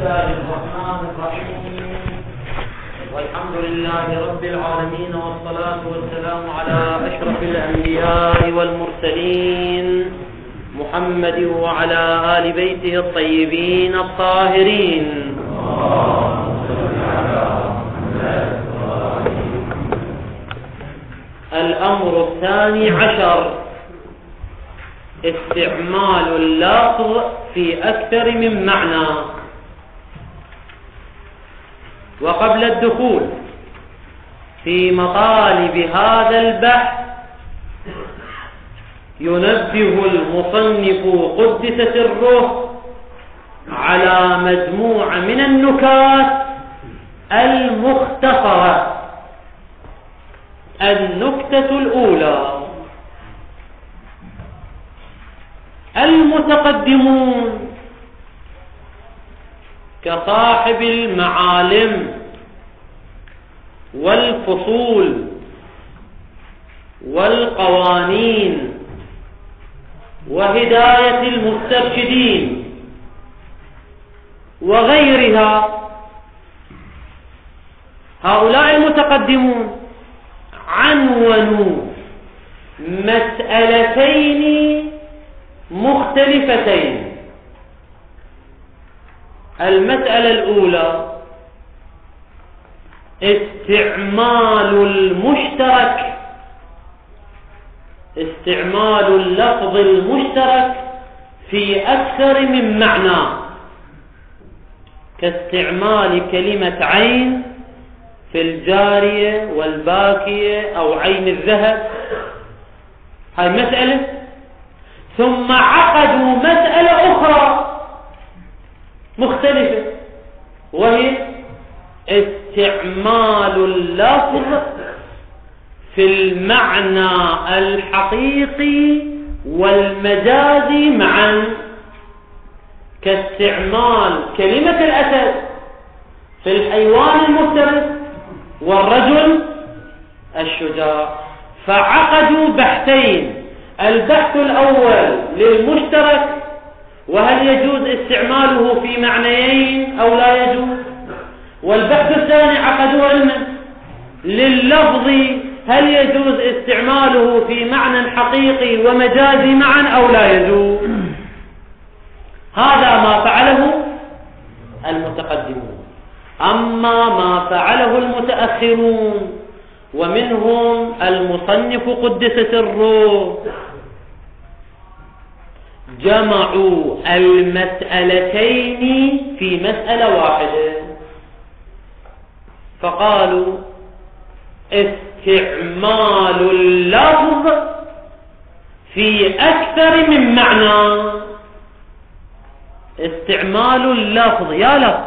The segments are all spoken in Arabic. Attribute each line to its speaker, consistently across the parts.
Speaker 1: الله الرحمن الرحيم، والحمد لله رب العالمين، والصلاة والسلام على أشرف الأنبياء والمرسلين محمد وعلى آل بيته الطيبين الطاهرين. الأمر الثاني عشر: استعمال اللفظ في أكثر من معنى. وقبل الدخول في مطالب هذا البحث ينبه المصنف قدس سره على مجموعة من النكات المختصرة. النكتة الأولى: المتقدمون كصاحب المعالم والفصول والقوانين وهداية المسترشدين وغيرها، هؤلاء المتقدمون عنونوا مسألتين مختلفتين. المسألة الأولى: استعمال المشترك، استعمال اللفظ المشترك في أكثر من معنى، كاستعمال كلمة عين في الجارية والباكية أو عين الذهب. هاي مسألة. ثم عقدوا مسألة أخرى مختلفة، وهي استعمال اللفظ في المعنى الحقيقي والمجازي معا، كاستعمال كلمة الأسد في الحيوان المفترس والرجل الشجاع. فعقدوا بحثين: البحث الأول للمشترك، وهل يجوز استعماله في معنيين أو لا يجوز، والبحث الثاني عقدوا علما لللفظ، هل يجوز استعماله في معنى حقيقي ومجازي معا أو لا يجوز. هذا ما فعله المتقدمون. أما ما فعله المتأخرون ومنهم المصنف قدس سره، جمعوا المسألتين في مسألة واحدة، فقالوا: استعمال اللفظ في أكثر من معنى. استعمال اللفظ، يا لفظ،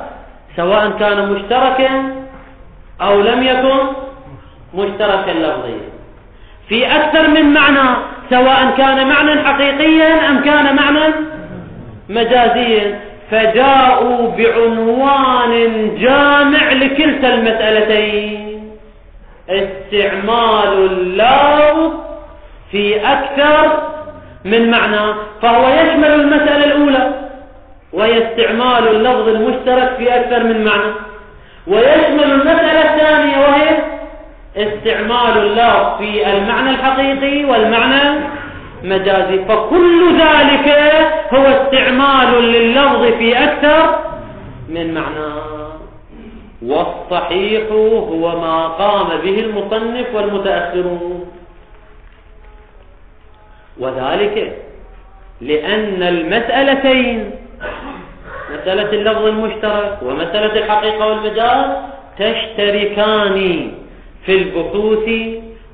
Speaker 1: سواء كان مشتركا أو لم يكن مشتركا لفظيا، في أكثر من معنى، سواء كان معنى حقيقيا أم كان معنى مجازيا. فجاءوا بعنوان جامع لكلتا المسألتين: استعمال اللفظ في أكثر من معنى. فهو يشمل المسألة الأولى وهي استعمال اللفظ المشترك في أكثر من معنى، ويشمل المسألة الثانية وهي استعمال اللفظ في المعنى الحقيقي والمعنى مجازي. فكل ذلك هو استعمال لللفظ في أكثر من معنى. والصحيح هو ما قام به المصنف والمتأخرون، وذلك لأن المسألتين، مسألة اللفظ المشترك ومسألة الحقيقة والمجاز، تشتركان في البحوث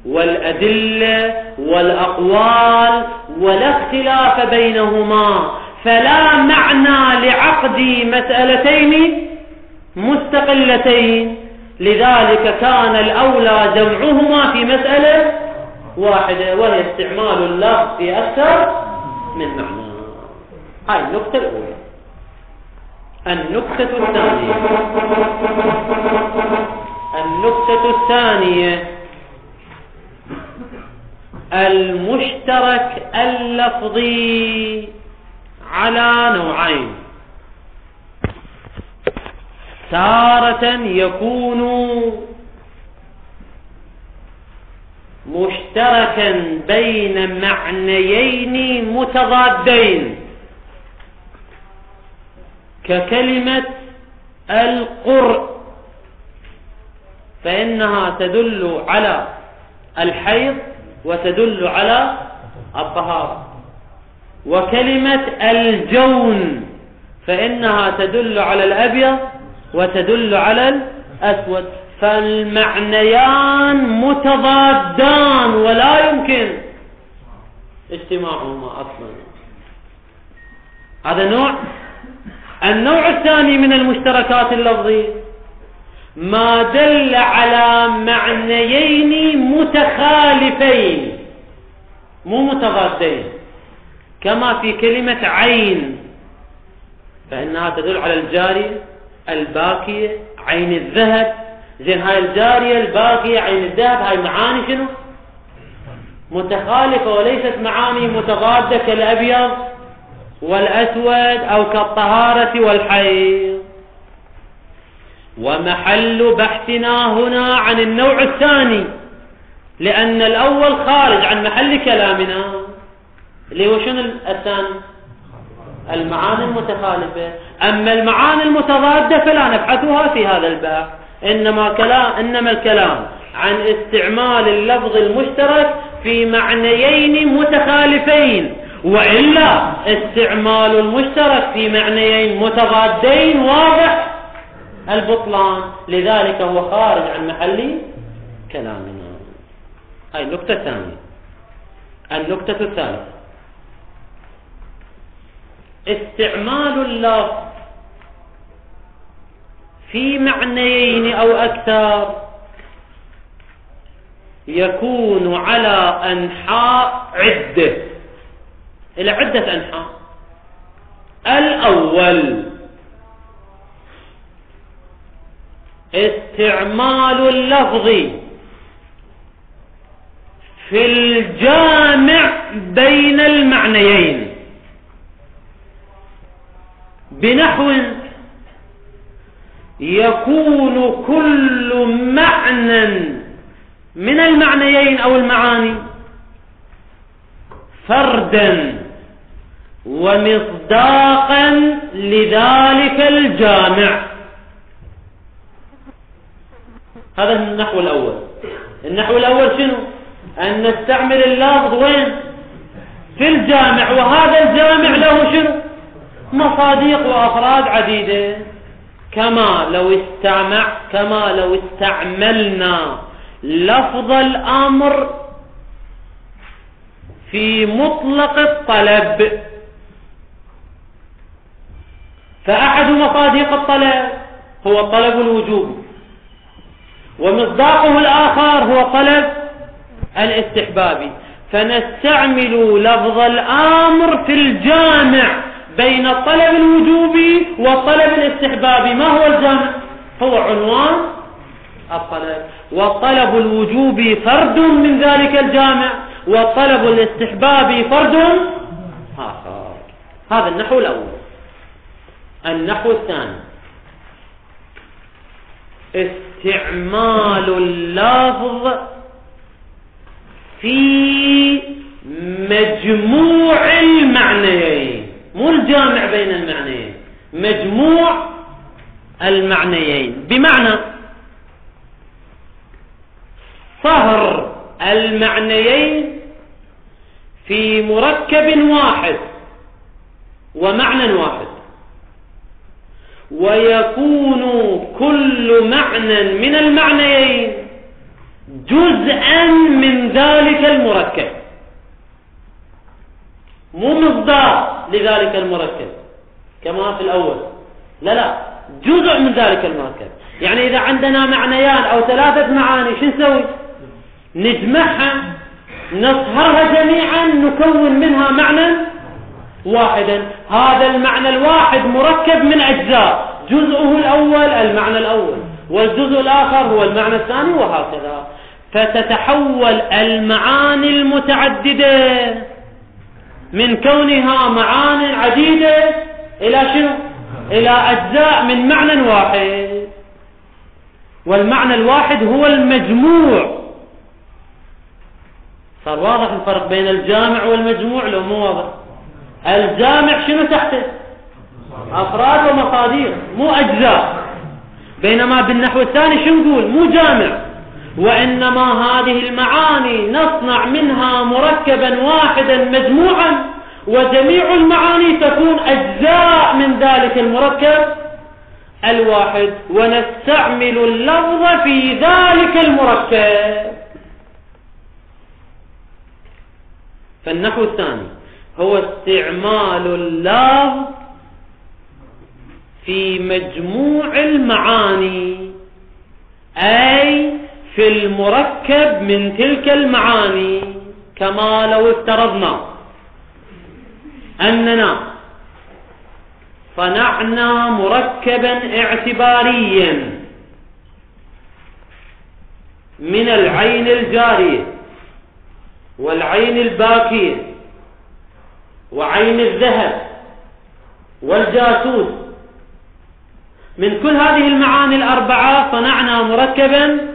Speaker 1: والأدلة والأقوال، ولا اختلاف بينهما. فلا معنى لعقد مسألتين مستقلتين، لذلك كان الأولى جمعهما في مسألة واحدة، وهي استعمال اللفظ في أكثر من معنى. هاي النقطة الأولى. النقطة الثانية: المشترك اللفظي على نوعين. تارة يكون مشتركا بين معنيين متضادين ككلمة القرء، فإنها تدل على الحيض وتدل على الطهارة، وكلمة الجون فإنها تدل على الأبيض وتدل على الأسود، فالمعنيان متضادان ولا يمكن اجتماعهما أصلا. هذا نوع. النوع الثاني من المشتركات اللفظية ما دل على معنيين متخالفين مو متضادين، كما في كلمة عين فإنها تدل على الجارية الباكية عين الذهب. زين هاي الجارية الباكية عين الذهب هاي معاني شنو؟ متخالفة وليست معاني متضادة كالأبيض والأسود أو كالطهارة والحيض. ومحل بحثنا هنا عن النوع الثاني، لأن الأول خارج عن محل كلامنا اللي هو شنو الثاني؟ المعاني المتخالفة. أما المعاني المتضادة فلا نبحثها في هذا الباب، إنما الكلام عن استعمال اللفظ المشترك في معنيين متخالفين، وإلا استعمال المشترك في معنيين متضادين واضح البطلان، لذلك هو خارج عن محل كلامنا. هاي النقطة الثانية. النقطة الثالثة استعمال اللفظ في معنيين أو أكثر يكون على أنحاء عدة، إلى عدة أنحاء. الأول استعمال اللفظ في الجامع بين المعنيين، بنحو يكون كل معنى من المعنيين أو المعاني فردا ومصداقا لذلك الجامع. هذا النحو الأول. النحو الأول شنو؟ أن نستعمل اللفظ وين؟ في الجامع، وهذا الجامع له شنو؟ مصادق وأفراد عديدة، كما لو استعملنا لفظ الأمر في مطلق الطلب، فأحد مصادق الطلب هو الطلب الوجوبي، ومصداقه الآخر هو الطلب الاستحبابي، فنستعمل لفظ الأمر في الجامع بين الطلب الوجوبي والطلب الاستحبابي. ما هو الجامع؟ هو عنوان الطلب، والطلب الوجوبي فرد من ذلك الجامع، والطلب الاستحبابي فرد آخر. هذا النحو الأول. النحو الثاني استعمال اللفظ في مجموع المعنيين، مو الجامع بين المعنيين، مجموع المعنيين، بمعنى صهر المعنيين في مركب واحد ومعنى واحد، ويكون كل معنى من المعنيين جزءا من ذلك المركب، مو مصداق لذلك المركب كما في الأول، لا جزء من ذلك المركب. يعني إذا عندنا معنيان أو ثلاثة معاني شو نسوي؟ نجمعها نصهرها جميعا نكون منها معنى واحدا. هذا المعنى الواحد مركب من أجزاء، جزءه الأول المعنى الأول، والجزء الآخر هو المعنى الثاني، وهكذا. فتتحول المعاني المتعددة من كونها معاني عديدة إلى شنو؟ إلى أجزاء من معنى واحد. والمعنى الواحد هو المجموع. صار واضح الفرق بين الجامع والمجموع لو مو واضح؟ الجامع شنو تحته؟ أفراد ومصادر مو أجزاء، بينما بالنحو الثاني شو نقول؟ مو جامع، وإنما هذه المعاني نصنع منها مركبا واحدا مجموعا، وجميع المعاني تكون أجزاء من ذلك المركب الواحد، ونستعمل اللفظ في ذلك المركب. فالنحو الثاني هو استعمال اللفظ في مجموع المعاني، أي في المركب من تلك المعاني، كما لو افترضنا أننا صنعنا مركبا اعتباريا من العين الجارية والعين الباكية وعين الذهب والجاسوس. من كل هذه المعاني الأربعة صنعنا مركبا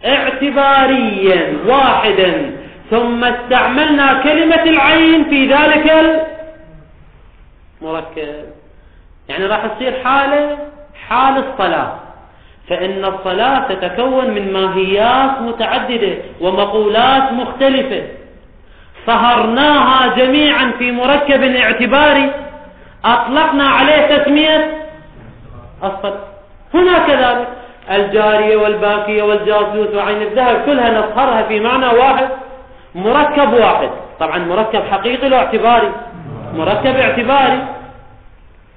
Speaker 1: اعتباريا واحدا، ثم استعملنا كلمة العين في ذلك المركب. يعني راح تصير حال الصلاة، فإن الصلاة تتكون من ماهيات متعددة ومقولات مختلفة، صهرناها جميعا في مركب اعتباري أطلقنا عليه تسمية الصلاة. هنا كذلك الجارية والباكية والجاسوس وعين الذهب كلها نصهرها في معنى واحد، مركب واحد. طبعا مركب حقيقي لو اعتباري، مركب اعتباري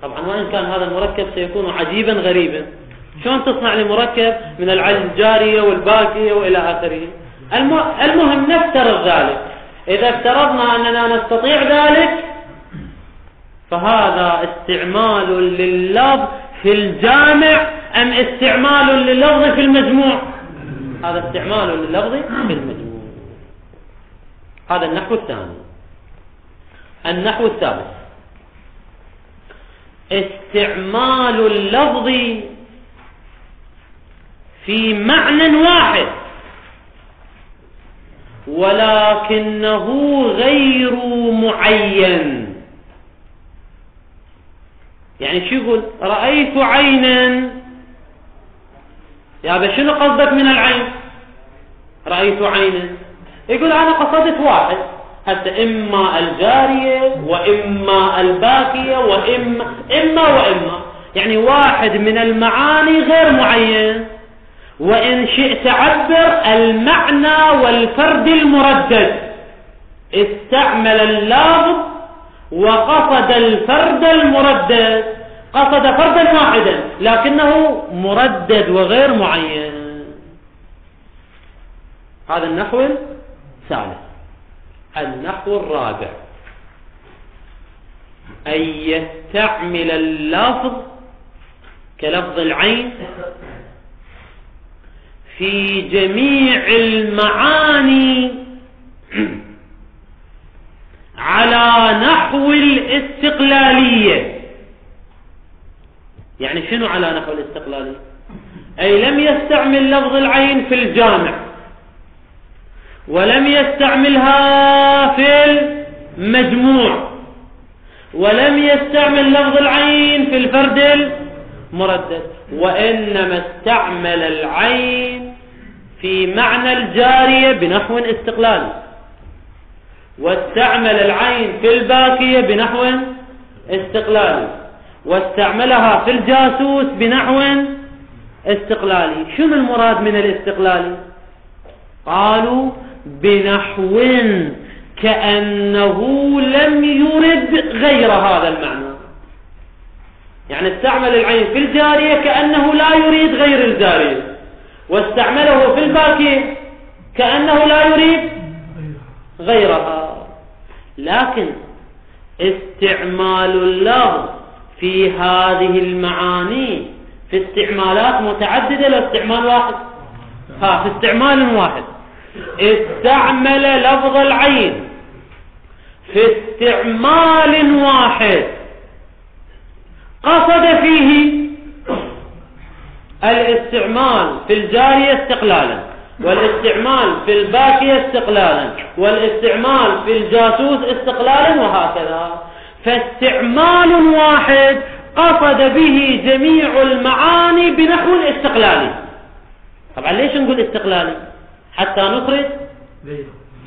Speaker 1: طبعا، وإن كان هذا المركب سيكون عجيبا غريبا. شلون تصنع لي مركب من العين الجارية والباكية وإلى آخره؟ المهم نفترض ذلك. إذا افترضنا أننا نستطيع ذلك فهذا استعمال لللفظ في الجامع أم استعمال لللفظ في المجموع؟ هذا استعمال لللفظ في المجموع. هذا النحو الثاني. النحو الثالث استعمال اللفظ في معنى واحد ولكنه غير معين. يعني شو يقول؟ رأيت عينا. يا شنو قصدك من العين؟ رأيت عينا. يقول أنا قصدت واحد، حتى إما الجارية وإما الباكية وإما يعني واحد من المعاني غير معين. وإن شئت عبر المعنى والفرد المردد، استعمل اللفظ وقصد الفرد المردد، قصد فردا واحدا لكنه مردد وغير معين. هذا النحو الثالث. النحو الرابع أن يستعمل اللفظ كلفظ العين في جميع المعاني على نحو الاستقلالية. يعني شنو على نحو الاستقلالية؟ أي لم يستعمل لفظ العين في الجامع، ولم يستعملها في المجموع، ولم يستعمل لفظ العين في الفرد المردد، وإنما استعمل العين في معنى الجارية بنحو استقلالي، واستعمل العين في الباكية بنحو استقلالي، واستعملها في الجاسوس بنحو استقلالي. شنو المراد من الاستقلالي؟ قالوا بنحو كأنه لم يرد غير هذا المعنى. يعني استعمل العين في الجارية كأنه لا يريد غير الجارية، واستعمله في الباكية كأنه لا يريد غيرها. لكن استعمال اللفظ في هذه المعاني في استعمالات متعددة لا استعمال واحد. في استعمال واحد استعمل لفظ العين في استعمال واحد، قصد فيه الاستعمال في الجارية استقلالا، والاستعمال في الباكية استقلالا، والاستعمال في الجاسوس استقلالا، وهكذا. فاستعمال واحد قصد به جميع المعاني بنحو الاستقلالي. طبعا ليش نقول استقلالي؟ حتى نخرج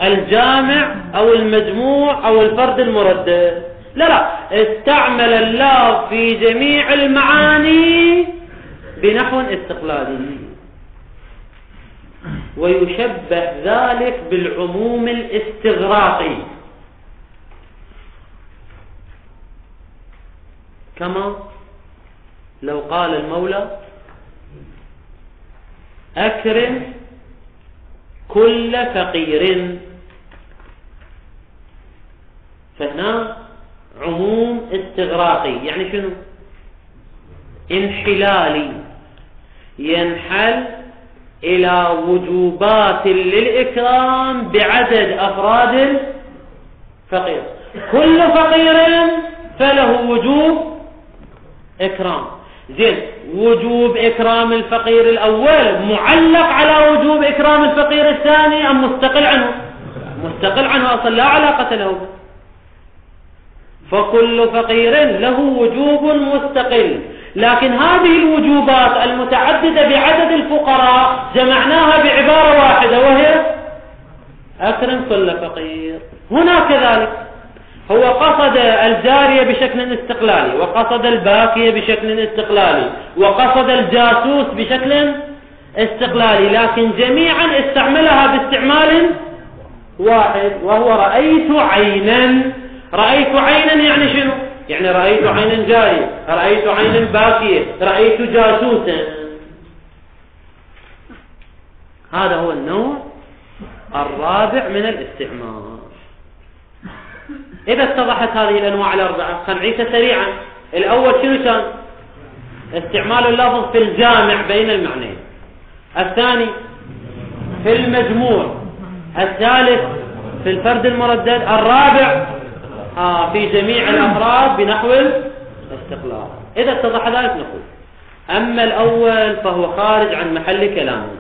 Speaker 1: الجامع أو المجموع أو الفرد المردد. لا، استعمل الله في جميع المعاني بنحو استقلالي، ويشبه ذلك بالعموم الاستغراقي، كما لو قال المولى أكرم كل فقير، فهنا عموم استغراقي، يعني شنو؟ انحلالي، ينحل إلى وجوبات للإكرام بعدد أفراد الفقير. كل فقير فله وجوب إكرام. زين، وجوب إكرام الفقير الأول معلق على وجوب إكرام الفقير الثاني أم مستقل عنه؟ مستقل عنه، أصلا لا علاقة له. فكل فقير له وجوب مستقل، لكن هذه الوجوبات المتعددة بعدد الفقراء جمعناها بعبارة واحدة، وهي أكرم كل فقير. هنا كذلك هو قصد الجارية بشكل استقلالي، وقصد الباكية بشكل استقلالي، وقصد الجاسوس بشكل استقلالي، لكن جميعا استعملها باستعمال واحد، وهو رأيت عينا. رأيت عينا يعني شنو؟ يعني رأيت عينا جارية، رأيت عينا باكية، رأيت جاسوسا. هذا هو النوع الرابع من الاستعمال. إذا اتضحت هذه الأنواع الأربعة خنعيسها سريعا. الأول شنو كان؟ استعمال اللفظ في الجامع بين المعنيين، الثاني في المجموع، الثالث في الفرد المردد، الرابع في جميع الأفراد بنحو الاستقلال. إذا اتضح ذلك نقول أما الأول فهو خارج عن محل كلامه،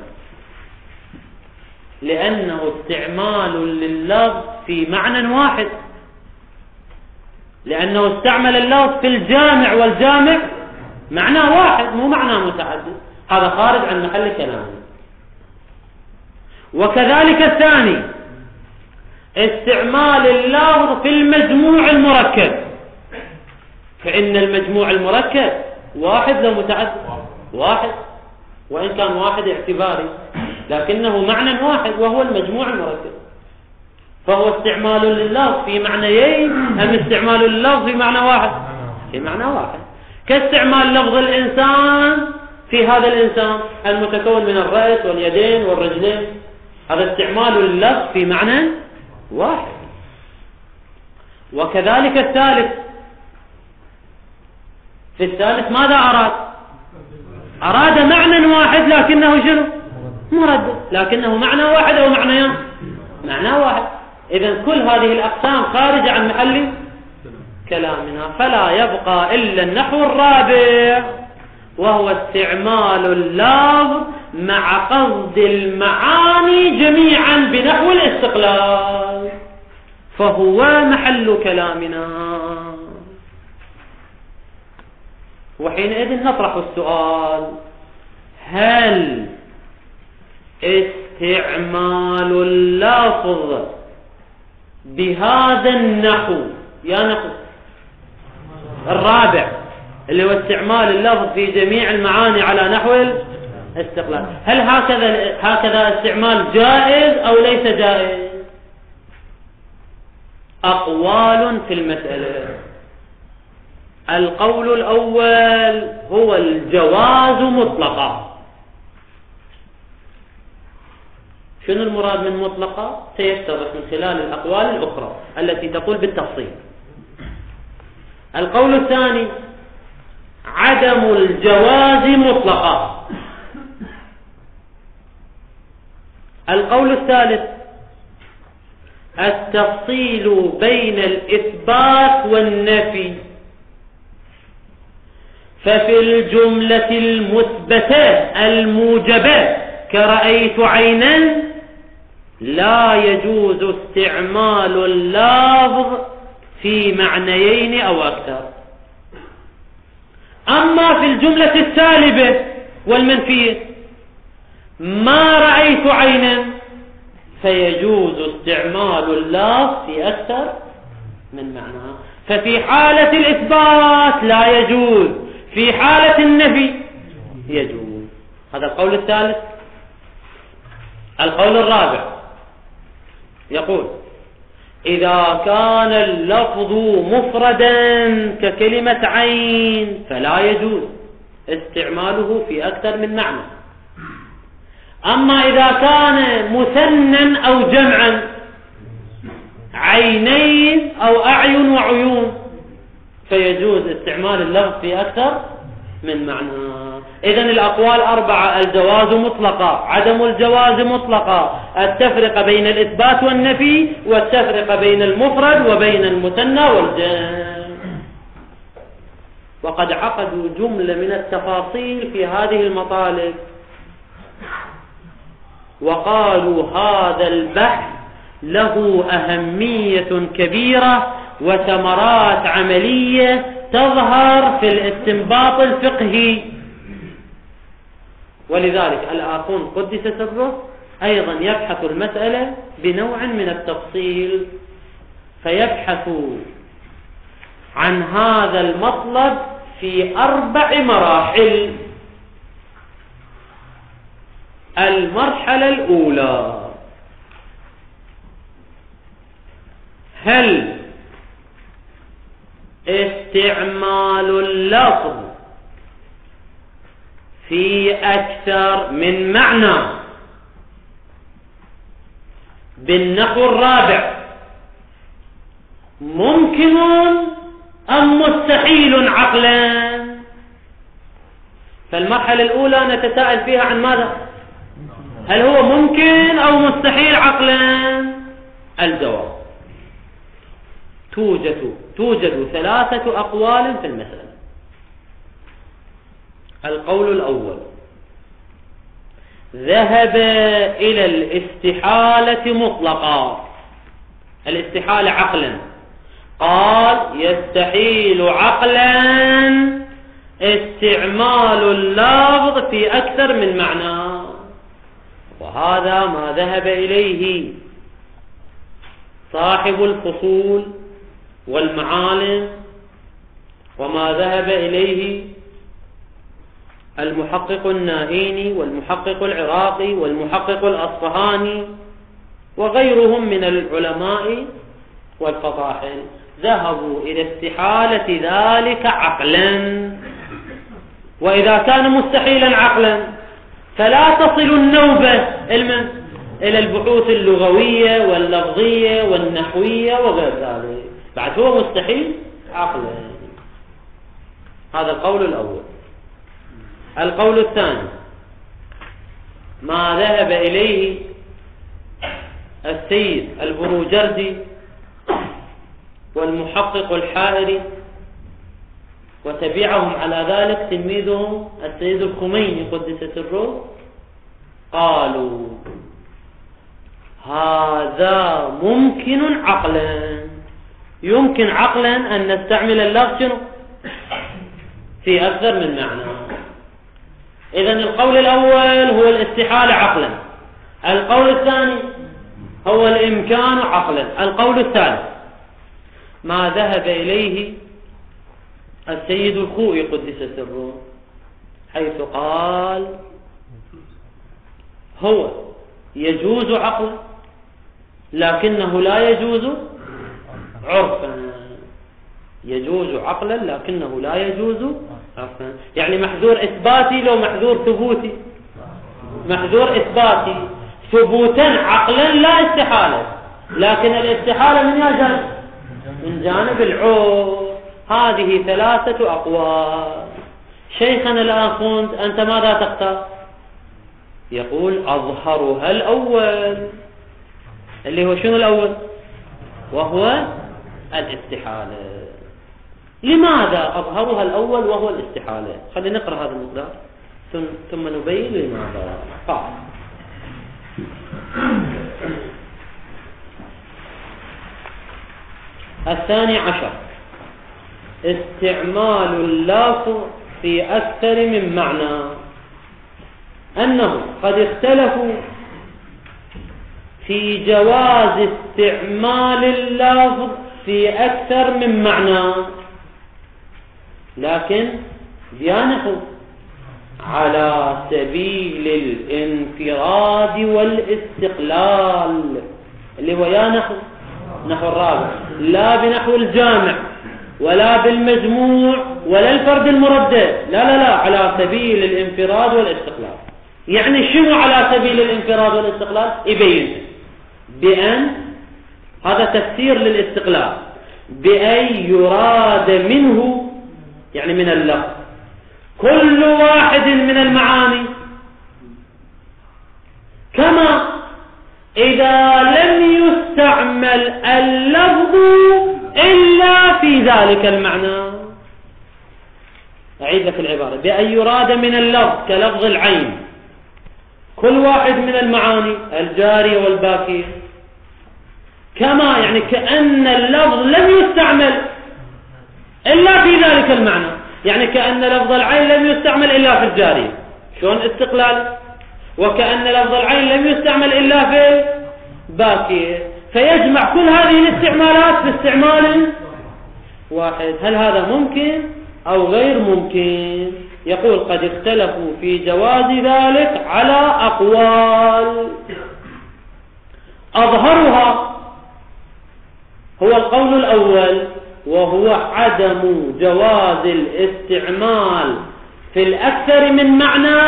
Speaker 1: لأنه استعمال لللفظ في معنى واحد، لأنه استعمل اللفظ في الجامع، والجامع معنى واحد مو معنى متعدد، هذا خارج عن محل كلامه. وكذلك الثاني استعمال اللفظ في المجموع المركب، فإن المجموع المركب واحد لو متعدد واحد، وإن كان واحد اعتباري لكنه معنى واحد وهو المجموع المركب. فهو استعمال لللفظ في معنيين أم استعمال لللفظ في معنى واحد؟ في معنى واحد، كاستعمال لفظ الإنسان في هذا الإنسان المتكون من الرأس واليدين والرجلين، هذا استعمال لللفظ في معنى واحد. وكذلك الثالث، في الثالث ماذا أراد؟ أراد معنى واحد لكنه شنو؟ مردد، لكنه معنى واحد أو معنيان؟ معنى واحد. إذن كل هذه الأقسام خارجة عن محل كلامنا، فلا يبقى إلا النحو الرابع، وهو استعمال اللفظ مع قصد المعاني جميعا بنحو الاستقلال، فهو محل كلامنا. وحينئذ نطرح السؤال: هل استعمال اللفظ بهذا النحو، يا نحو الرابع اللي هو استعمال اللفظ في جميع المعاني على نحو الاستقلال، هل هكذا استعمال جائز أو ليس جائز؟ أقوال في المسألة. القول الأول هو الجواز مطلقا. شنو المراد من مطلقة؟ سيتضح من خلال الأقوال الأخرى التي تقول بالتفصيل. القول الثاني عدم الجواز مطلقا. القول الثالث التفصيل بين الإثبات والنفي، ففي الجملة المثبتة الموجبة كرأيت عينا لا يجوز استعمال اللفظ في معنيين أو أكثر. أما في الجملة السالبة والمنفية ما رأيت عينا فيجوز استعمال اللفظ في أكثر من معنى. ففي حالة الإثبات لا يجوز، في حالة النفي يجوز. هذا القول الثالث. القول الرابع يقول إذا كان اللفظ مفردا ككلمة عين فلا يجوز استعماله في أكثر من معنى. أما إذا كان مثنى أو جمعا عينين أو أعين وعيون فيجوز استعمال اللفظ في أكثر من معنى. إذن الأقوال أربعة: الجواز مطلقة، عدم الجواز مطلقة، التفرقة بين الإثبات والنفي، والتفرقة بين المفرد وبين المثنى والجمع. وقد عقدوا جملة من التفاصيل في هذه المطالب وقالوا هذا البحث له أهمية كبيرة وثمرات عملية تظهر في الاستنباط الفقهي. ولذلك الآخون قدس سره أيضا يبحث المسألة بنوع من التفصيل، فيبحث عن هذا المطلب في 4 مراحل. المرحلة الأولى: هل استعمال اللفظ في أكثر من معنى بالنحو الرابع ممكن أم مستحيل عقلا؟ فالمرحلة الأولى نتساءل فيها عن ماذا؟ هل هو ممكن أو مستحيل عقلا؟ الجواب: توجد 3 أقوال في المسألة. القول الأول: ذهب إلى الاستحالة مطلقا، الاستحالة عقلا، قال يستحيل عقلا استعمال اللفظ في أكثر من معنى، وهذا ما ذهب إليه صاحب الفصول والمعالم، وما ذهب إليه المحقق النائيني والمحقق العراقي والمحقق الأصفهاني وغيرهم من العلماء والفضاحل. ذهبوا إلى استحالة ذلك عقلا، وإذا كان مستحيلا عقلا فلا تصل النوبة إلى البحوث اللغوية واللفظية والنحوية وغير ذلك، بعد هو مستحيل عقلا. هذا القول الأول. القول الثاني: ما ذهب إليه السيد البروجردي والمحقق الحائري وتبعهم على ذلك تلميذهم السيد الخميني قدس سره، قالوا هذا ممكن عقلا، يمكن عقلا أن نستعمل اللفظ في أكثر من معنى. إذن القول الأول هو الاستحالة عقلا، القول الثاني هو الإمكان عقلا، القول الثالث ما ذهب إليه السيد الخوئي قدس سره، حيث قال هو يجوز عقلا لكنه لا يجوز عرفا، يجوز عقلا لكنه لا يجوز عرفا. يعني محذور إثباتي لو محذور ثبوتي؟ محذور إثباتي، ثبوتا عقلا لا استحالة، لكن الاستحالة من جانب؟ من جانب العرف. هذه 3 أقوال. شيخنا الآخوند أنت ماذا تختار؟ يقول أظهرها الأول، اللي هو شنو الأول؟ وهو الاستحالة. لماذا أظهرها الأول وهو الاستحالة؟ خلينا نقرأ هذا المقدار ثم نبين لماذا. قال: الثاني عشر استعمال اللفظ في أكثر من معنى، أنه قد اختلفوا في جواز استعمال اللفظ في أكثر من معنى، لكن بيانحوا على سبيل الانفراد والاستقلال، اللي هو يانحو نحو الرابع، لا بنحو الجامع ولا بالمجموع ولا الفرد المردد، لا على سبيل الانفراد والاستقلال. يعني شنو على سبيل الانفراد والاستقلال؟ يبين بأن هذا تفسير للاستقلال، بأن يراد منه، يعني من اللفظ، كل واحد من المعاني، كما إذا لم يستعمل اللفظ إلا في ذلك المعنى. أعيد لك العبارة: بأن يراد من اللفظ كلفظ العين كل واحد من المعاني، الجارية والباكية، كما يعني كأن اللفظ لم يستعمل إلا في ذلك المعنى، يعني كأن لفظ العين لم يستعمل إلا في الجارية، شلون استقلال؟ وكأن لفظ العين لم يستعمل إلا في الباكية، فيجمع كل هذه الاستعمالات في استعمال واحد. هل هذا ممكن أو غير ممكن؟ يقول: قد اختلفوا في جواز ذلك على أقوال، أظهرها هو القول الأول، وهو عدم جواز الاستعمال في الأكثر من معنى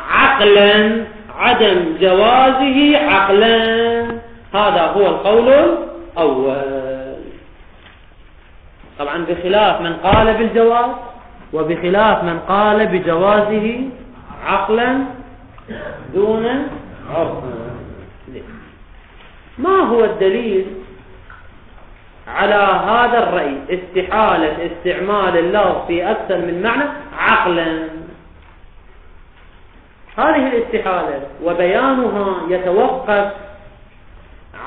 Speaker 1: عقلا، عدم جوازه عقلا، هذا هو القول الأول. طبعا بخلاف من قال بالجواز، وبخلاف من قال بجوازه عقلا دون عرف. ما هو الدليل على هذا الرأي، استحالة استعمال اللفظ في أكثر من معنى عقلا؟ هذه الاستحالة وبيانها يتوقف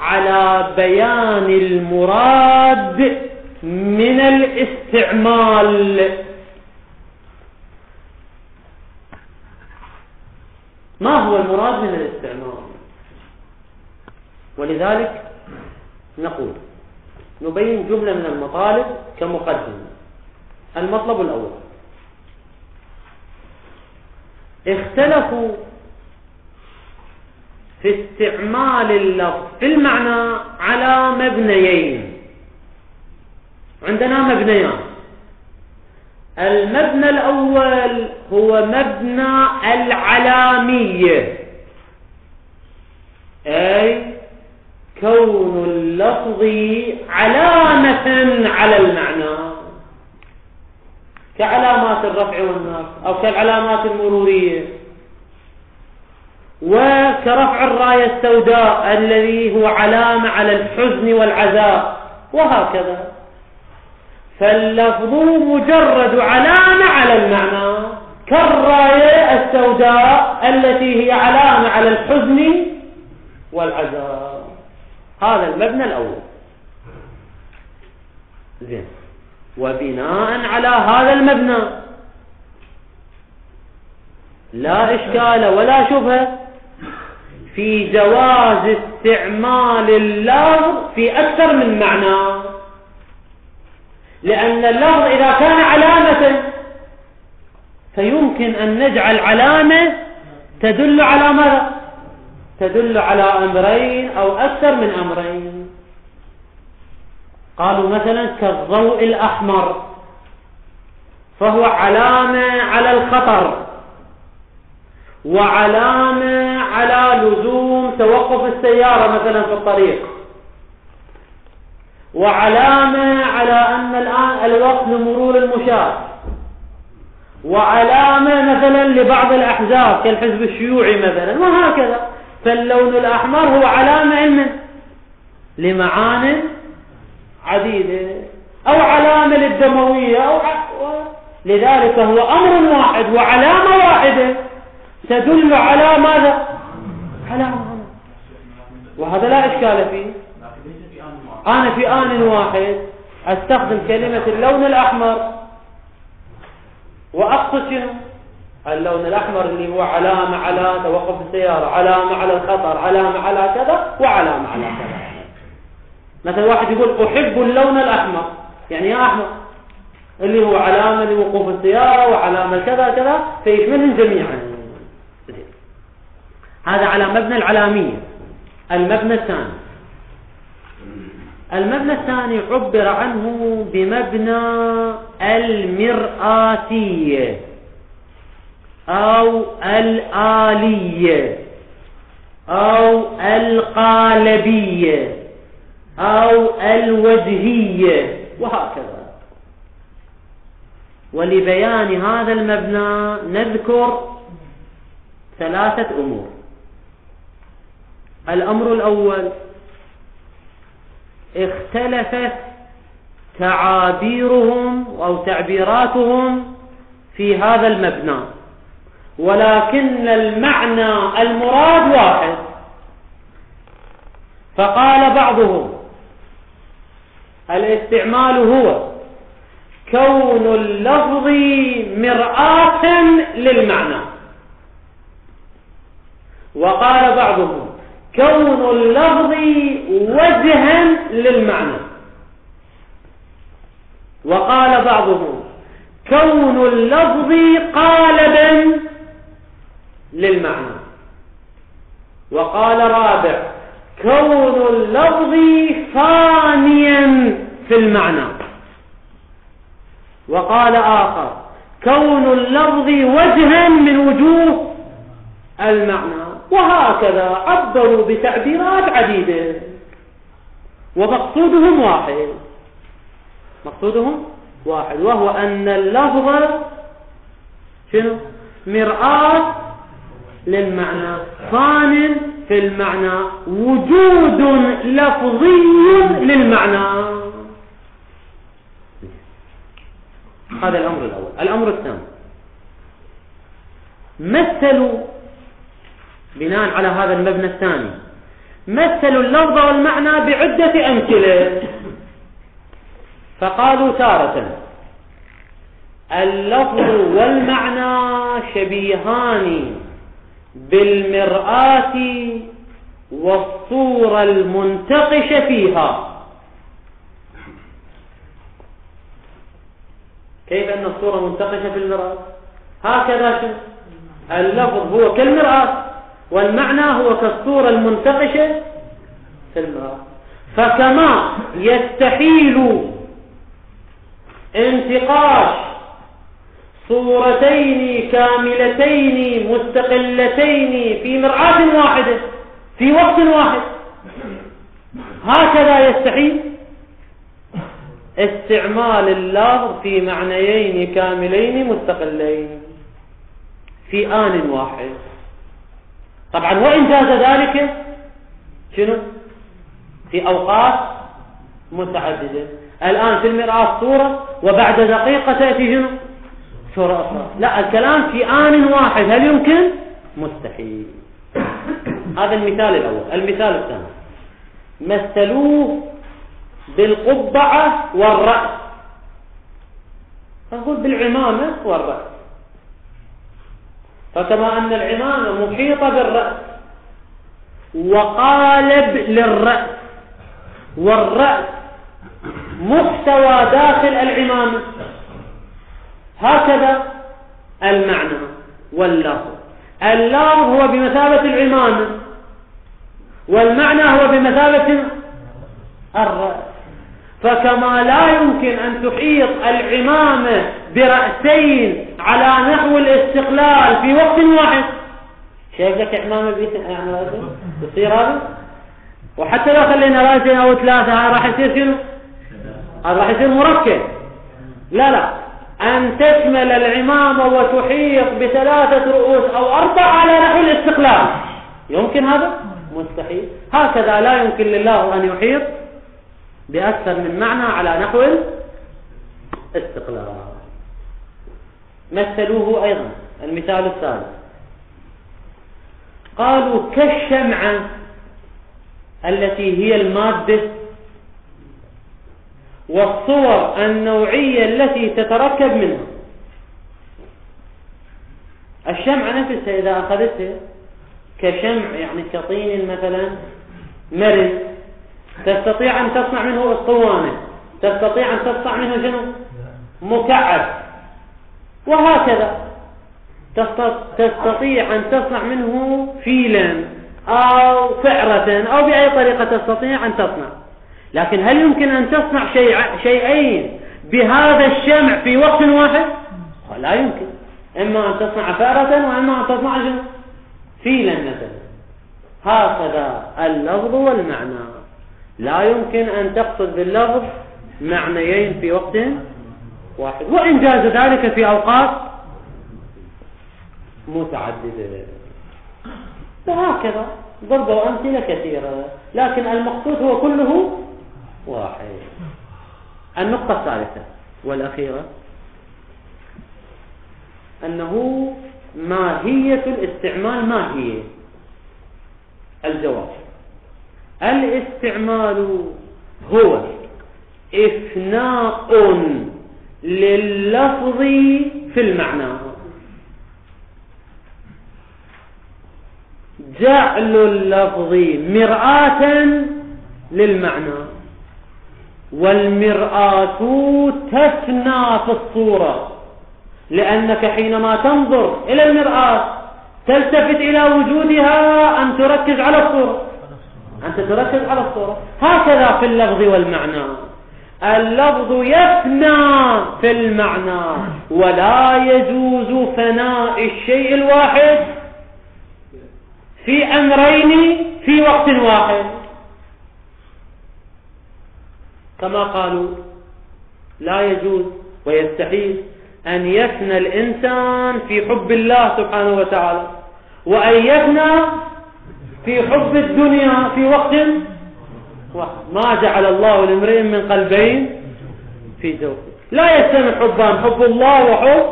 Speaker 1: على بيان المراد من الاستعمال. ما هو المراد من الاستعمال؟ ولذلك نقول نبين جملة من المطالب كمقدمة. المطلب الأول: اختلفوا في استعمال اللفظ في المعنى على مبنيين. عندنا مبنيان. المبنى الأول هو مبنى العلامية، أي كون اللفظ علامة على المعنى، كعلامات الرفع والنصب أو كالعلامات المرورية، وكرفع الراية السوداء الذي هو علامة على الحزن والعذاب، وهكذا. فاللفظ مجرد علامة على المعنى، كالراية السوداء التي هي علامة على الحزن والعذاب. هذا المبنى الأول. زين. وبناء على هذا المبنى لا إشكال ولا شبهة في جواز استعمال اللفظ في أكثر من معنى، لأن اللفظ إذا كان علامة فيمكن أن نجعل علامة تدل على ماذا؟ تدل على أمرين أو أكثر من أمرين. قالوا مثلا كالضوء الأحمر، فهو علامة على الخطر، وعلامة على لزوم توقف السيارة مثلا في الطريق، وعلامة على أن الآن الوقت لمرور المشاة، وعلامة مثلا لبعض الأحزاب كالحزب الشيوعي مثلا، وهكذا. فاللون الأحمر هو علامة لمعان عديدة. أو علامة للدموية لذلك هو أمر واحد وعلامة واحدة تدل على ماذا؟ على معنى، وهذا لا إشكال فيه. أنا في آن واحد أستخدم كلمة اللون الأحمر وأقصد شنو؟ اللون الأحمر اللي هو علامة على توقف السيارة، علامة على الخطر، علامة على كذا، وعلامة على كذا. مثلا واحد يقول أحب اللون الأحمر، يعني يا أحمر اللي هو علامة لوقوف السيارة وعلامة كذا كذا، فيشملهم جميعا. هذا على مبنى العلامية. المبنى الثاني، المبنى الثاني عبر عنه بمبنى المرآتية أو الآلية أو القالبية أو الوجهية وهكذا. ولبيان هذا المبنى نذكر 3 أمور. الأمر الأول، اختلفت تعابيرهم أو تعبيراتهم في هذا المبنى، ولكن المعنى المراد واحد. فقال بعضهم الاستعمال هو كون اللفظ مرآة للمعنى، وقال بعضهم كون اللفظ وجها للمعنى، وقال بعضهم كون اللفظ قالبا للمعنى، وقال رابع كون اللفظ ثانيا في المعنى، وقال آخر كون اللفظ وجها من وجوه المعنى. وهكذا عبروا بتعبيرات عديدة ومقصودهم واحد، مقصودهم واحد، وهو أن اللفظ شنو؟ مرآة للمعنى، ثان في المعنى، وجود لفظي للمعنى. هذا الأمر الأول. الأمر الثاني، مثلوا بناء على هذا المبنى الثاني، مثلوا اللفظ والمعنى بعدة أمثلة. فقالوا تارة اللفظ والمعنى شبيهان بالمرآة والصورة المنتقشة فيها. كيف أن الصورة منتقشة في المرآة؟ هكذا اللفظ هو كالمرآة والمعنى هو كالصورة المنتقشة في المرآة. فكما يستحيل انتقاش صورتين كاملتين مستقلتين في مرآة واحدة في وقت واحد، هكذا يستحيل استعمال اللفظ في معنيين كاملين مستقلين في آن واحد. طبعا وإن جاز ذلك شنو؟ في أوقات متعددة. الآن في المرآة صورة وبعد دقيقة تأتي شنو؟ صورة أخرى. لا، الكلام في آن واحد. هل يمكن؟ مستحيل. هذا المثال الأول. المثال الثاني، مثلوه بالقبعة والرأس. نقول بالعمامة والرأس. فكما أن العمامة محيطة بالرأس وقالب للرأس، والرأس محتوى داخل العمامة، هكذا المعنى واللفظ. اللفظ هو بمثابة العمامة والمعنى هو بمثابة الرأس. فكما لا يمكن أن تحيط العمامة برأسين على نحو الاستقلال في وقت واحد. شايف لك عمامة يعني رأسين تصير هذا، وحتى لو خلينا رأسين أو 3 راح يصير شنو؟ هذا راح يصير مركب. لا، أن تشمل العمامة وتحيط ب3 رؤوس أو 4 على نحو الاستقلال، يمكن هذا؟ مستحيل. هكذا لا يمكن لله أن يحيط بأكثر من معنى على نحو استقلال. مثلوه أيضا المثال الثالث، قالوا كالشمعة التي هي المادة والصور النوعية التي تتركب منها. الشمعة نفسها إذا أخذتها كشمع يعني كطين مثلا مرن، تستطيع أن تصنع منه اسطوانة، تستطيع أن تصنع منه شنو؟ مكعب، وهكذا تستطيع أن تصنع منه فيلا أو فأرة أو بأي طريقة تستطيع أن تصنع. لكن هل يمكن أن تصنع شيئين بهذا الشمع في وقت واحد؟ لا يمكن. إما أن تصنع فأرة وإما أن تصنع فيلا مثلا. هكذا اللفظ والمعنى، لا يمكن أن تقصد باللفظ معنيين في وقت واحد، وإن جاز ذلك في أوقات متعددة. وهكذا ضربوا أمثلة كثيرة، لكن المقصود هو كله واحد. النقطة الثالثة والأخيرة أنه ماهية الاستعمال. ما هي؟ الجواب: الاستعمال هو إفناء لللفظ في المعنى، جعل اللفظ مرآة للمعنى، والمرآة تفنى في الصورة، لأنك حينما تنظر إلى المرآة تلتفت إلى وجودها أن تركز على الصورة، أنت تركز على الصورة. هكذا في اللفظ والمعنى، اللفظ يفنى في المعنى، ولا يجوز فناء الشيء الواحد في أمرين في وقت واحد. كما قالوا لا يجوز ويستحيل أن يفنى الإنسان في حب الله سبحانه وتعالى، وأن يفنى في حب الدنيا في وقت واحد. ما جعل الله لامرئ من قلبين في جوفه. لا يجتمع حبان، حب الله وحب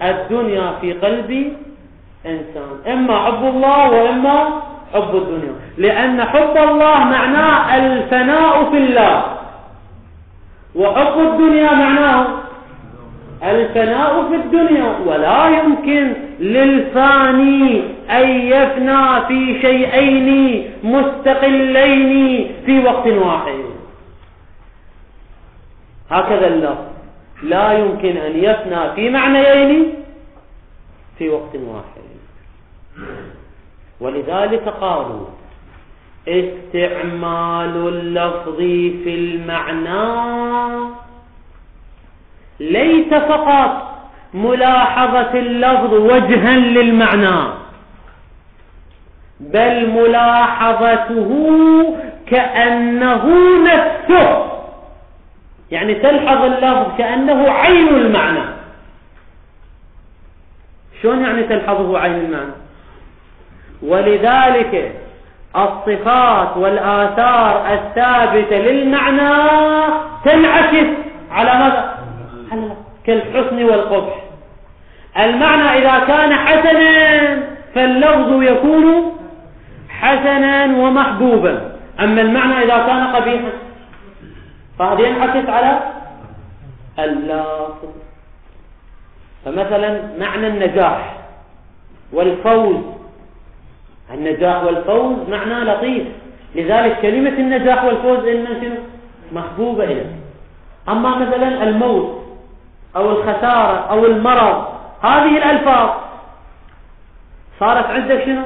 Speaker 1: الدنيا في قلب إنسان، إما حب الله وإما حب الدنيا، لأن حب الله معناه الفناء في الله، وحب الدنيا معناه الفناء في الدنيا. ولا يمكن للفاني أن يفنى في شيئين مستقلين في وقت واحد. هكذا اللفظ لا يمكن أن يفنى في معنيين في وقت واحد. ولذلك قالوا استعمال اللفظ في المعنى ليس فقط ملاحظة اللفظ وجها للمعنى، بل ملاحظته كأنه نفسه، يعني تلحظ اللفظ كأنه عين المعنى. شلون يعني تلحظه عين المعنى؟ ولذلك الصفات والآثار الثابتة للمعنى تنعكس على ماذا؟ كالحسن والقبح. المعنى إذا كان حسنا فاللفظ يكون حسنا ومحبوبا، أما المعنى إذا كان قبيحا فهذا ينعكس على اللفظ. فمثلا معنى النجاح والفوز، النجاح والفوز معنى لطيف، لذلك كلمة النجاح والفوز إنها محبوبة إليه. أما مثلا الموت أو الخسارة أو المرض، هذه الألفاظ صارت عندك شنو؟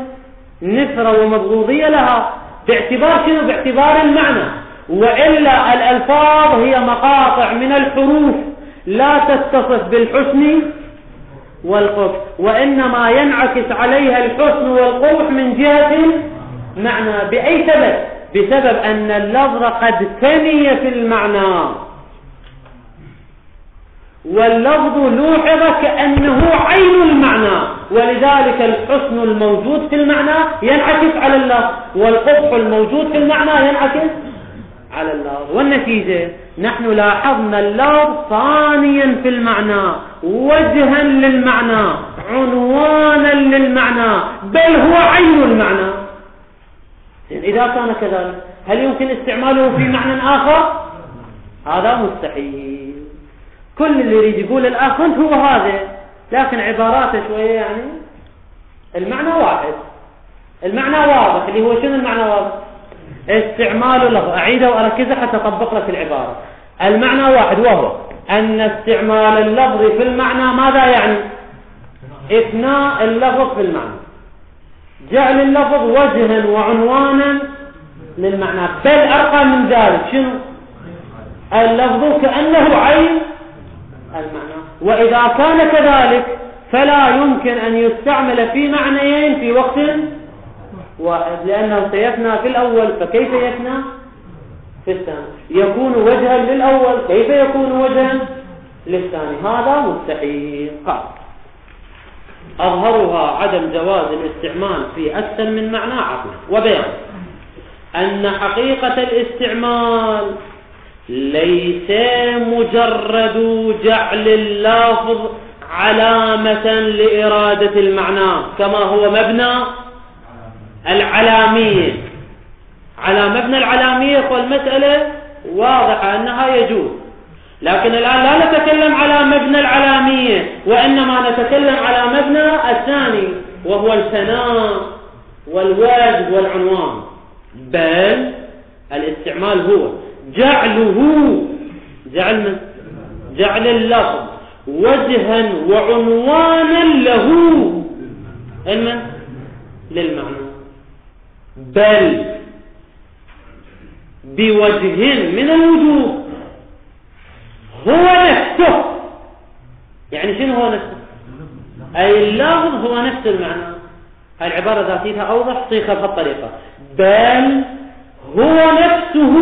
Speaker 1: نفرة ومبغوضية لها، باعتبار شنو؟ باعتبار المعنى. وإلا الألفاظ هي مقاطع من الحروف لا تتصف بالحسن والقبح، وإنما ينعكس عليها الحسن والقبح من جهة معنى. بأي سبب؟ بسبب أن اللفظ قد ثني في المعنى، واللفظ لوحظ كأنه عين المعنى، ولذلك الحسن الموجود في المعنى ينعكس على اللفظ، والقبح الموجود في المعنى ينعكس على اللفظ. والنتيجة نحن لاحظنا اللفظ ثانيا في المعنى، وجها للمعنى، عنوانا للمعنى، بل هو عين المعنى. إذا كان كذلك هل يمكن استعماله في معنى آخر؟ هذا مستحيل. كل اللي يريد يقول الآخر هو هذا، لكن عباراته شوية يعني المعنى واحد، المعنى واضح. اللي هو شنو المعنى واضح؟ استعمال اللفظ. أعيده وأركزه حتى أطبق لك العبارة. المعنى واحد، وهو أن استعمال اللفظ في المعنى ماذا يعني؟ إثناء اللفظ في المعنى، جعل اللفظ وجها وعنوانا للمعنى، بل أرقى من ذلك. شنو؟ اللفظ كأنه عين المعنى. وإذا كان كذلك فلا يمكن أن يستعمل في معنيين في وقت واحد، لأنه سيفنى في الأول، فكيف يفنى في الثاني؟ يكون وجها للأول، كيف يكون وجها للثاني؟ هذا مستحيل. قال أظهرها عدم جواز الاستعمال في أكثر من معنى عقلا، وبيان أن حقيقة الاستعمال ليس مجرد جعل اللفظ علامة لإرادة المعنى كما هو مبنى العلامية. على مبنى العلامية والمسألة واضحة أنها يجوز، لكن الآن لا نتكلم على مبنى العلامية، وإنما نتكلم على مبنى الثاني، وهو الثناء والوجه والعنوان. بل الاستعمال هو جعل اللفظ وجها وعنوانا له للمعنى، بل بوجه من الوجوه هو نفسه. يعني شنو هو نفسه؟ أي اللفظ هو نفس المعنى. هاي العبارة ذاتيتها أوضح صيغة بهالطريقة، بل هو نفسه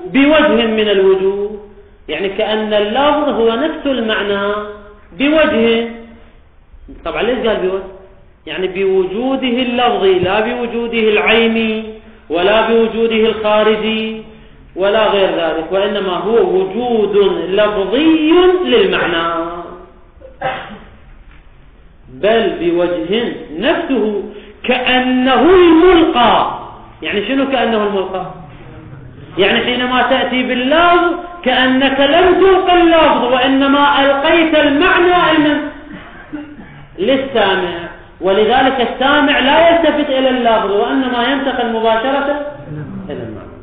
Speaker 1: بوجه من الوجوه. يعني كأن اللفظ هو نفس المعنى بوجه. طبعا ليش قال بوجه؟ يعني بوجوده اللفظي، لا بوجوده العيني ولا بوجوده الخارجي ولا غير ذلك، وإنما هو وجود لفظي للمعنى، بل بوجه نفسه كأنه الملقى. يعني شنو كأنه الملقى؟ يعني حينما تأتي باللفظ كأنك لم تلقى اللفظ، وإنما ألقيت المعنى للسامع، ولذلك السامع لا يلتفت إلى اللفظ، وإنما ينتقل مباشرة إلى المعنى.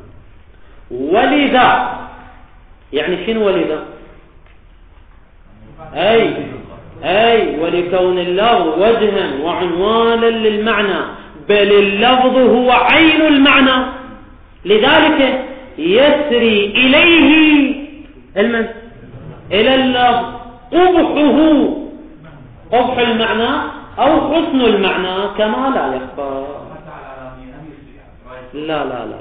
Speaker 1: ولذا يعني شنو ولذا؟ أي ولكون اللفظ وجها وعنوانا للمعنى، بل اللفظ هو عين المعنى، لذلك يسري إليه إلى اللفظ قبح المعنى أو حسن المعنى كما لا يخفى.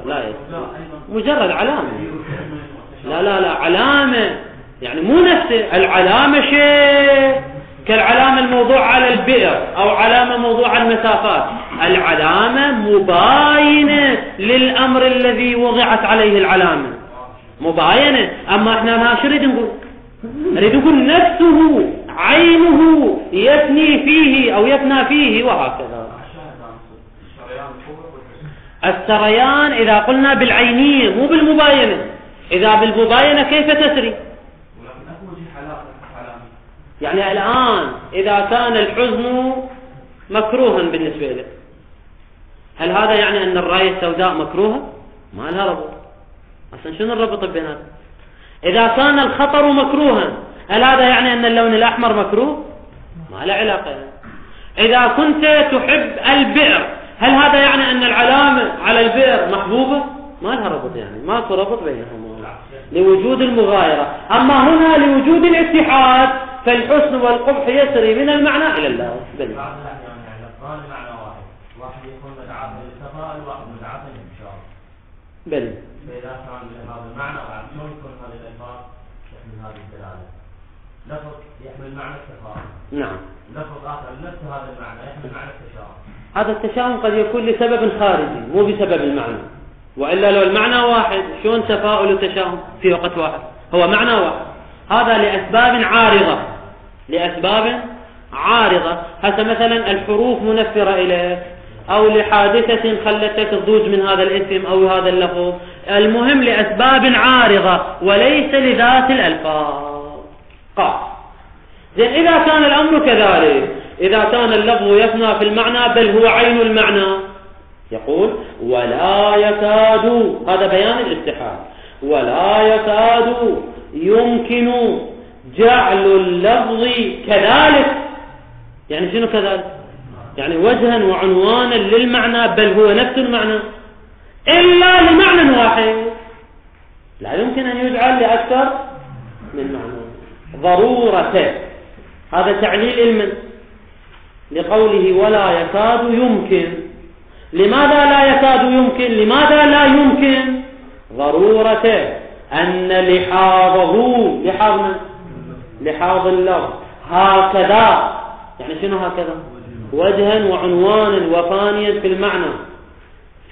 Speaker 1: لا يسري مجرد علامة. لا علامة، يعني مو نفسه. العلامة شيء كالعلامة الموضوع على البئر أو علامة موضوع على المسافات. العلامة مباينة للأمر الذي وضعت عليه العلامة، مباينة. أما احنا شو نريد نقول نفسه عينه يثني فيه أو يثنى فيه، وهكذا. السريان إذا قلنا بالعينية مو بالمباينة. إذا بالمباينة كيف تسري؟ يعني الآن إذا كان الحزن مكروها بالنسبة لك، هل هذا يعني أن الراية السوداء مكروهة؟ ما لها ربط. أصلا شنو الربط بيناتهم؟ إذا كان الخطر مكروها، هل هذا يعني أن اللون الأحمر مكروه؟ ما له علاقة. إذا كنت تحب البئر، هل هذا يعني أن العلامة على البئر محبوبة؟ ما لها ربط، يعني ماكو ربط بينهم لوجود المغايرة. أما هنا لوجود الاتحاد، فالحسن والقبح يسري من المعنى إلى الله.
Speaker 2: يعني معنى واحد يكون متعاطي للصفاء، الواحد متعاطي للإنشاء.
Speaker 1: بل
Speaker 2: فإذا كان هذا المعنى شلون يكون هذا الألفاظ يحمل هذه الدلالة؟ لفظ يحمل معنى التفاؤل،
Speaker 1: نعم.
Speaker 2: لفظ آخر نفس هذا المعنى يحمل معنى التشاؤم.
Speaker 1: هذا التشاؤم قد يكون لسبب خارجي مو بسبب المعنى. وإلا لو المعنى واحد شلون تفاؤل وتشاؤم في وقت واحد؟ هو معنى واحد. هذا لأسباب عارضة، لأسباب عارضة. هذا مثلا الحروف منفرة إليك، أو لحادثة خلتك تضوج من هذا الاسم أو هذا اللفظ، المهم لأسباب عارضة وليس لذات الألفاظ. قال زين إذا كان الأمر كذلك، إذا كان اللفظ يفنى في المعنى بل هو عين المعنى، يقول ولا يكاد، هذا بيان الاستحالة، ولا يكاد يمكن جعل اللفظ كذلك. يعني شنو كذلك؟ يعني وجها وعنوانا للمعنى بل هو نفس المعنى إلا لمعنى واحد، لا يمكن أن يجعل لأكثر من معنى ضرورة. هذا تعليل المن لقوله ولا يكاد يمكن. لماذا لا يكاد يمكن؟ لماذا لا يمكن؟ ضرورة أن لحاظه، لحاظ اللفظ هكذا، يعني شنو هكذا؟ وجها وعنوانا وفانيا في المعنى،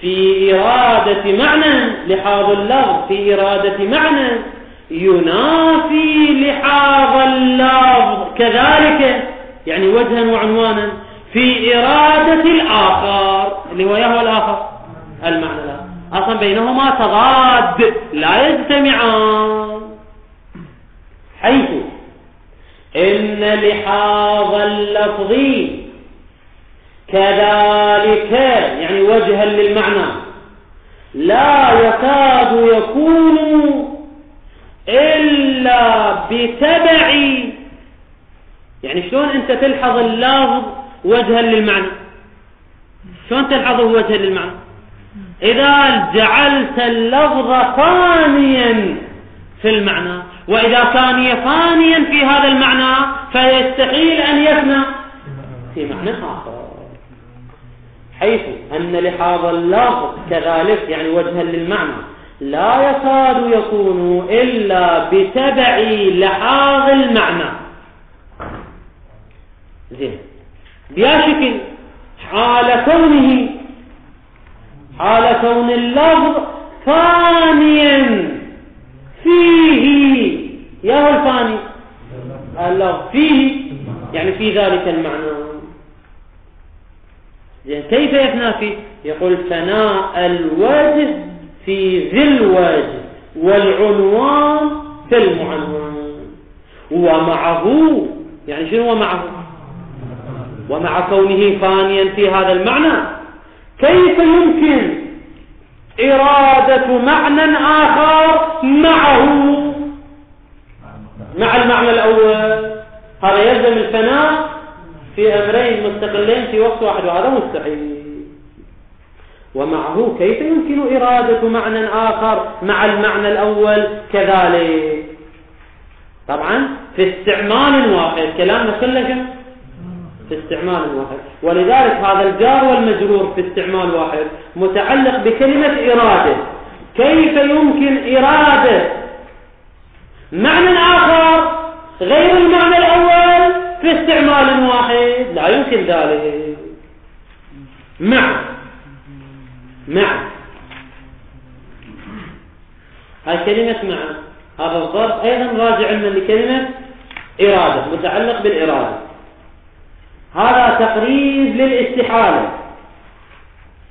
Speaker 1: في إرادة معنى، لحاظ اللفظ في إرادة معنى ينافي لحاظ اللفظ كذلك، يعني وجها وعنوانا في إرادة الآخر اللي هو يهوى الآخر المعنى، لا أصلا بينهما تضاد لا يجتمعان، حيث إن لحاظ اللفظ كذلك يعني وجها للمعنى لا يكاد يكون إلا بتبع. يعني شلون أنت تلحظ اللفظ وجها للمعنى؟ شلون تلحظه وجها للمعنى؟ إذا جعلت اللفظ فانيا في المعنى، وإذا كان فانيا في هذا المعنى فيستحيل أن يفنى في معنى آخر، حيث أن لحاظ اللفظ كذلك يعني وجها للمعنى لا يكاد يكون إلا بتبع لحاظ المعنى. زين بيا شكل حال كون اللفظ فانيا فيه، يا هو الفاني اللفظ فيه يعني في ذلك المعنى. زين كيف يفنى فيه؟ يقول فناء الوجه في ذي الوجه والعنوان في المعنوان، ومعه يعني شنو ومعه؟ ومع كونه فانيا في هذا المعنى كيف يمكن إرادة معنى آخر معه مع المعنى الأول؟ هذا يلزم الفناء في أمرين مستقلين في وقت واحد، وهذا مستحيل. ومعه كيف يمكن إرادة معنى آخر مع المعنى الأول كذلك؟ طبعا في استعمال واحد، كلامنا كله في استعمال واحد، ولذلك هذا الجار والمجرور في استعمال واحد متعلق بكلمة إرادة. كيف يمكن إرادة معنى آخر غير المعنى الأول في استعمال واحد؟ لا يمكن ذلك. مع هاي كلمة مع، هذا الظرف أيضا راجع لنا لكلمة إرادة متعلق بالإرادة. هذا تقريب للاستحالة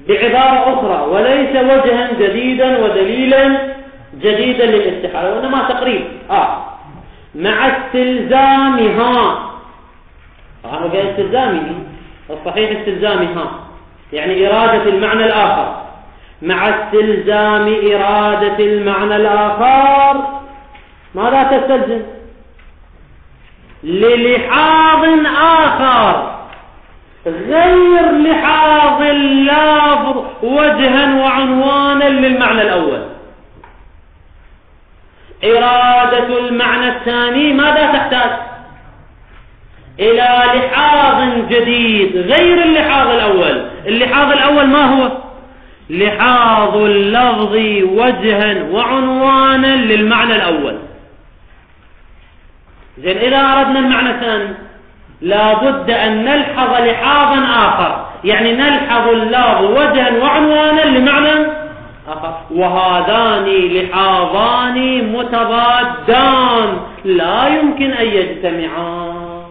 Speaker 1: بعبارة أخرى، وليس وجها جديدا ودليلا جديدا للاستحالة، وإنما تقريب مع استلزامها. هذا قال استلزامه، الصحيح استلزامها يعني إرادة المعنى الآخر، مع استلزام إرادة المعنى الآخر ماذا تستلزم؟ للحاظ آخر غير لحاظ اللفظ وجها وعنوانا للمعنى الأول. إرادة المعنى الثاني ماذا تحتاج؟ إلى لحاظ جديد غير اللحاظ الأول. اللحاظ الأول ما هو؟ لحاظ اللفظ وجها وعنوانا للمعنى الأول. زين إذا أردنا المعنى الثاني لابد أن نلحظ لحاظا آخر، يعني نلحظ اللفظ وجها وعنوانا لمعنى آخر. وهذان لحاظان متضادان لا يمكن أن يجتمعان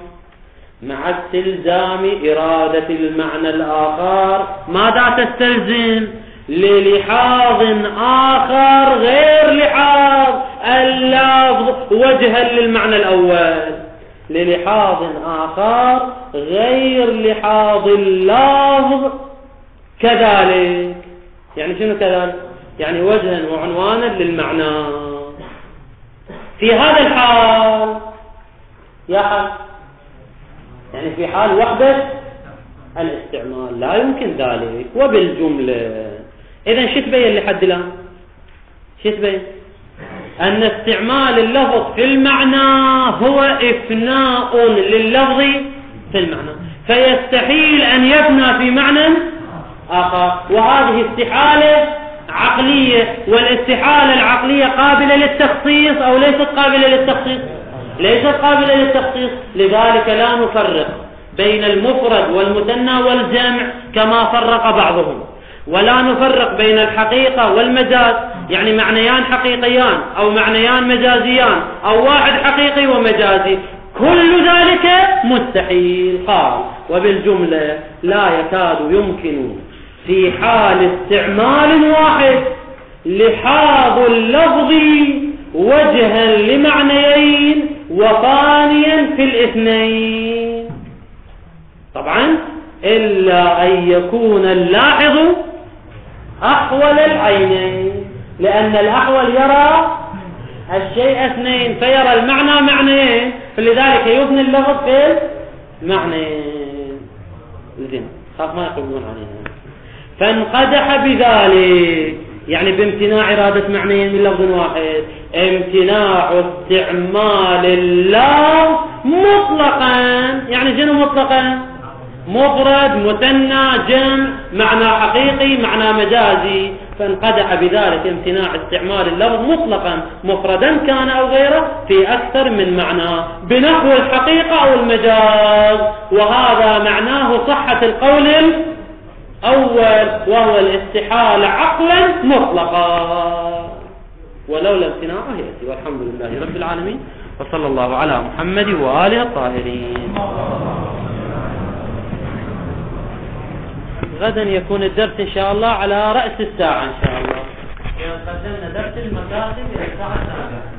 Speaker 1: مع استلزام إرادة المعنى الآخر. ماذا تستلزم؟ للحاظ آخر غير لحاظ اللفظ وجها للمعنى الأول، للحاظ آخر غير لحاظ اللفظ كذلك. يعني شنو كذلك؟ يعني وجها وعنوانا للمعنى. في هذا الحال يا حال، يعني في حال وحدة الاستعمال لا يمكن ذلك. وبالجملة إذن شو تبين لحد الآن؟ شو تبين؟ أن استعمال اللفظ في المعنى هو إفناء لللفظ في المعنى، فيستحيل أن يفنى في معنى آخر. وهذه استحالة عقلية، والاستحالة العقلية قابلة للتخصيص أو ليست قابلة للتخصيص؟ ليست قابلة للتخصيص. لذلك لا نفرق بين المفرد والمثنى والجمع كما فرق بعضهم، ولا نفرق بين الحقيقة والمجاز، يعني معنيان حقيقيان أو معنيان مجازيان أو واحد حقيقي ومجازي، كل ذلك مستحيل. قال وبالجملة لا يكاد يمكن في حال استعمال واحد لحاظ اللفظ وجها لمعنيين وثانيا في الاثنين، طبعا إلا أن يكون اللاحظ أحول العينين، لأن الأحول يرى الشيء اثنين فيرى المعنى معنيين، فلذلك يبني اللفظ في المعنيين. زين، خاف ما يقولون علينا. فانقدح بذلك، يعني بامتناع إرادة معنيين من لفظ واحد، امتناع استعمال اللفظ مطلقا. يعني جنو مطلقا؟ مفرد، مثنى، جمع، معنى حقيقي، معنى مجازي. فانقدح بذلك امتناع استعمال اللفظ مطلقا مفردا كان أو غيره في أكثر من معنى بنحو الحقيقة أو المجاز، وهذا معناه صحة القول الأول وهو الاستحالة عقلا مطلقا، ولولا امتناعه يأتي. والحمد لله رب العالمين، وصلى الله على محمد وآله الطاهرين. غدا يكون الدرس إن شاء الله على رأس الساعة إن شاء الله. قدمنا درس المكاتب إلى الساعة 7.